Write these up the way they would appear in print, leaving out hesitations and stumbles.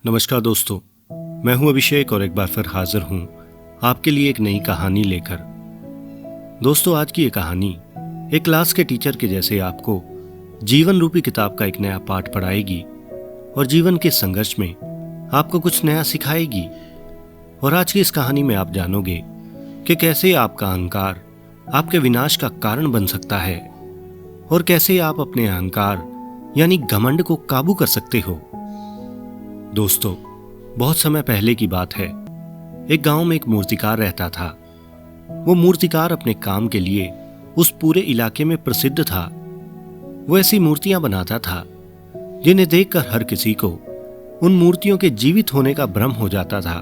नमस्कार दोस्तों, मैं हूं अभिषेक और एक बार फिर हाजिर हूं आपके लिए एक नई कहानी लेकर। दोस्तों, आज की ये कहानी एक क्लास के टीचर के जैसे आपको जीवन रूपी किताब का एक नया पाठ पढ़ाएगी और जीवन के संघर्ष में आपको कुछ नया सिखाएगी। और आज की इस कहानी में आप जानोगे कि कैसे आपका अहंकार आपके विनाश का कारण बन सकता है और कैसे आप अपने अहंकार यानी घमंड को काबू कर सकते हो। दोस्तों, बहुत समय पहले की बात है। एक गांव में एक मूर्तिकार रहता था। वो मूर्तिकार अपने काम के लिए उस पूरे इलाके में प्रसिद्ध था। वो ऐसी मूर्तियां बनाता था जिन्हें देखकर हर किसी को उन मूर्तियों के जीवित होने का भ्रम हो जाता था।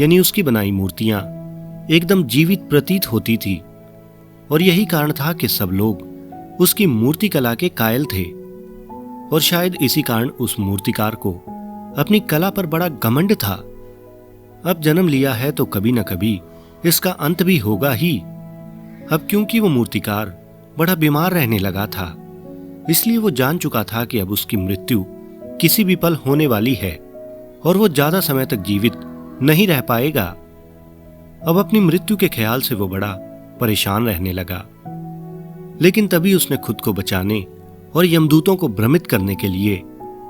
यानी उसकी बनाई मूर्तियां एकदम जीवित प्रतीत होती थी और यही कारण था कि सब लोग उसकी मूर्ति कला के कायल थे। और शायद इसी कारण उस मूर्तिकार को अपनी कला पर बड़ा घमंड था। अब जन्म लिया है तो कभी न कभी इसका अंत भी होगा ही। अब क्योंकि वो मूर्तिकार बड़ा बीमार रहने लगा था, इसलिए वो जान चुका था कि अब उसकी मृत्यु किसी भी पल होने वाली है और वो ज्यादा समय तक जीवित नहीं रह पाएगा। अब अपनी मृत्यु के ख्याल से वो बड़ा परेशान रहने लगा। लेकिन तभी उसने खुद को बचाने और यमदूतों को भ्रमित करने के लिए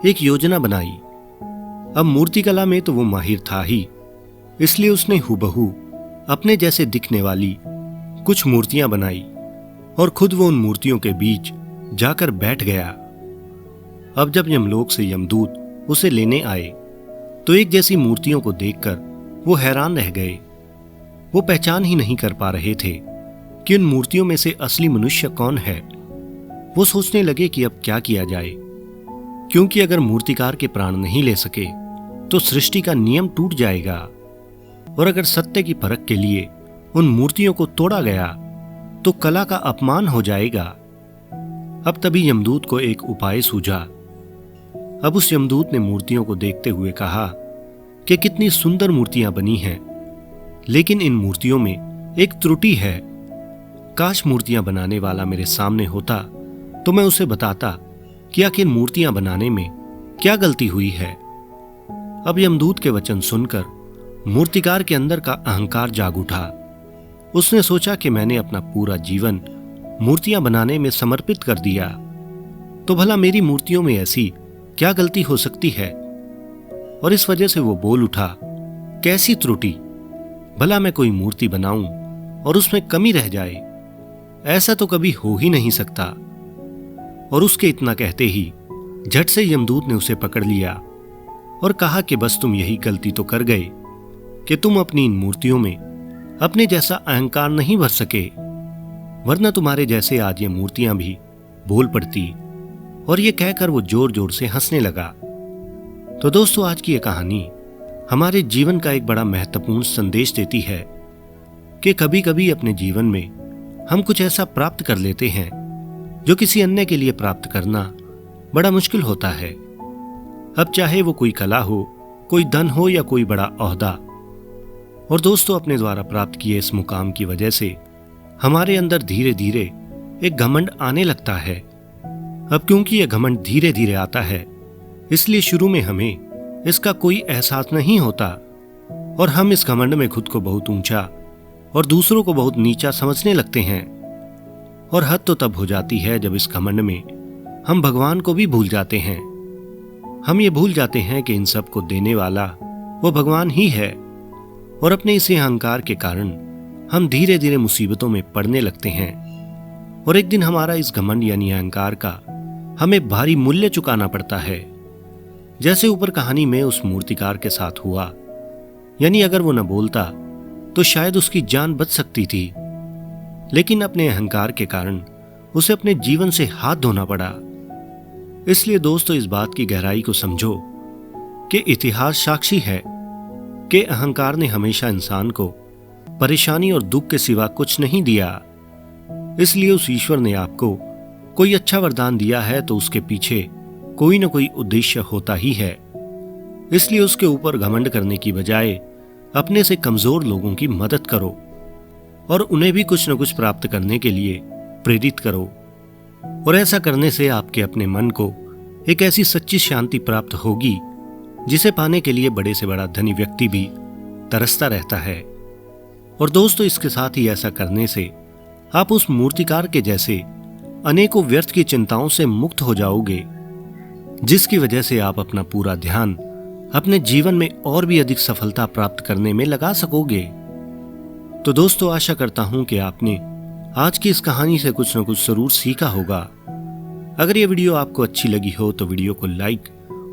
एक योजना बनाई। अब मूर्तिकला में तो वो माहिर था ही, इसलिए उसने हूबहू अपने जैसे दिखने वाली कुछ मूर्तियां बनाई और खुद वो उन मूर्तियों के बीच जाकर बैठ गया। अब जब यमलोक से यमदूत उसे लेने आए तो एक जैसी मूर्तियों को देखकर वो हैरान रह गए। वो पहचान ही नहीं कर पा रहे थे कि उन मूर्तियों में से असली मनुष्य कौन है। वो सोचने लगे कि अब क्या किया जाए, क्योंकि अगर मूर्तिकार के प्राण नहीं ले सके तो सृष्टि का नियम टूट जाएगा और अगर सत्य की परख के लिए उन मूर्तियों को तोड़ा गया तो कला का अपमान हो जाएगा। अब तभी यमदूत को एक उपाय सूझा। अब उस यमदूत ने मूर्तियों को देखते हुए कहा कि कितनी सुंदर मूर्तियां बनी हैं, लेकिन इन मूर्तियों में एक त्रुटि है। काश मूर्तियां बनाने वाला मेरे सामने होता तो मैं उसे बताता कि आखिर मूर्तियां बनाने में क्या गलती हुई है। अब यमदूत के वचन सुनकर मूर्तिकार के अंदर का अहंकार जाग उठा। उसने सोचा कि मैंने अपना पूरा जीवन मूर्तियां बनाने में समर्पित कर दिया, तो भला मेरी मूर्तियों में ऐसी क्या गलती हो सकती है। और इस वजह से वो बोल उठा, कैसी त्रुटि, भला मैं कोई मूर्ति बनाऊं और उसमें कमी रह जाए, ऐसा तो कभी हो ही नहीं सकता। और उसके इतना कहते ही झट से यमदूत ने उसे पकड़ लिया और कहा कि बस तुम यही गलती तो कर गए कि तुम अपनी इन मूर्तियों में अपने जैसा अहंकार नहीं भर सके, वरना तुम्हारे जैसे आज ये मूर्तियां भी बोल पड़ती। और ये कहकर वो जोर जोर से हंसने लगा। तो दोस्तों, आज की ये कहानी हमारे जीवन का एक बड़ा महत्वपूर्ण संदेश देती है कि कभी कभी अपने जीवन में हम कुछ ऐसा प्राप्त कर लेते हैं जो किसी अन्य के लिए प्राप्त करना बड़ा मुश्किल होता है। अब चाहे वो कोई कला हो, कोई धन हो या कोई बड़ा ओहदा। और दोस्तों, अपने द्वारा प्राप्त किए इस मुकाम की वजह से हमारे अंदर धीरे धीरे एक घमंड आने लगता है। अब क्योंकि यह घमंड धीरे धीरे आता है, इसलिए शुरू में हमें इसका कोई एहसास नहीं होता और हम इस घमंड में खुद को बहुत ऊंचा और दूसरों को बहुत नीचा समझने लगते हैं। और हद तो तब हो जाती है जब इस घमंड में हम भगवान को भी भूल जाते हैं। हम ये भूल जाते हैं कि इन सब को देने वाला वो भगवान ही है। और अपने इसी अहंकार के कारण हम धीरे धीरे मुसीबतों में पड़ने लगते हैं और एक दिन हमारा इस घमंड यानी अहंकार का हमें भारी मूल्य चुकाना पड़ता है, जैसे ऊपर कहानी में उस मूर्तिकार के साथ हुआ। यानी अगर वो न बोलता तो शायद उसकी जान बच सकती थी, लेकिन अपने अहंकार के कारण उसे अपने जीवन से हाथ धोना पड़ा। इसलिए दोस्तों, इस बात की गहराई को समझो कि इतिहास साक्षी है कि अहंकार ने हमेशा इंसान को परेशानी और दुख के सिवा कुछ नहीं दिया। इसलिए उस ईश्वर ने आपको कोई अच्छा वरदान दिया है तो उसके पीछे कोई न कोई उद्देश्य होता ही है। इसलिए उसके ऊपर घमंड करने की बजाय अपने से कमजोर लोगों की मदद करो और उन्हें भी कुछ न कुछ प्राप्त करने के लिए प्रेरित करो। और ऐसा करने से आपके अपने मन को एक ऐसी सच्ची शांति प्राप्त होगी जिसे पाने के लिए बड़े से बड़ा धनी व्यक्ति भी तरसता रहता है। और दोस्तों, इसके साथ ही ऐसा करने से आप उस मूर्तिकार के जैसे अनेकों व्यर्थ की चिंताओं से मुक्त हो जाओगे, जिसकी वजह से आप अपना पूरा ध्यान अपने जीवन में और भी अधिक सफलता प्राप्त करने में लगा सकोगे। तो दोस्तों, आशा करता हूं कि आपने आज की इस कहानी से कुछ न कुछ जरूर सीखा होगा। अगर ये वीडियो आपको अच्छी लगी हो तो वीडियो को लाइक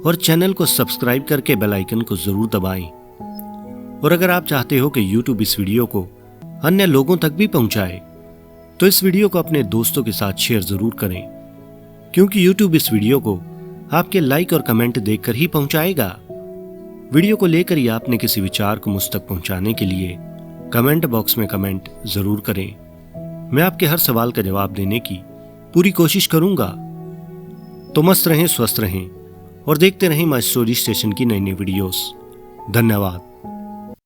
और चैनल को सब्सक्राइब करके बेल आइकन को जरूर दबाएं। और अगर आप चाहते हो कि YouTube इस वीडियो को अन्य लोगों तक भी पहुंचाए, तो इस वीडियो को अपने दोस्तों के साथ शेयर जरूर करें, क्योंकि YouTube इस वीडियो को आपके लाइक और कमेंट देखकर ही पहुंचाएगा। वीडियो को लेकर ही आपने किसी विचार को मुझ तक पहुंचाने के लिए कमेंट बॉक्स में कमेंट जरूर करें। मैं आपके हर सवाल का जवाब देने की पूरी कोशिश करूंगा। तो मस्त रहें, स्वस्थ रहें और देखते रहें माय स्टोरी स्टेशन की नई नई वीडियोस। धन्यवाद।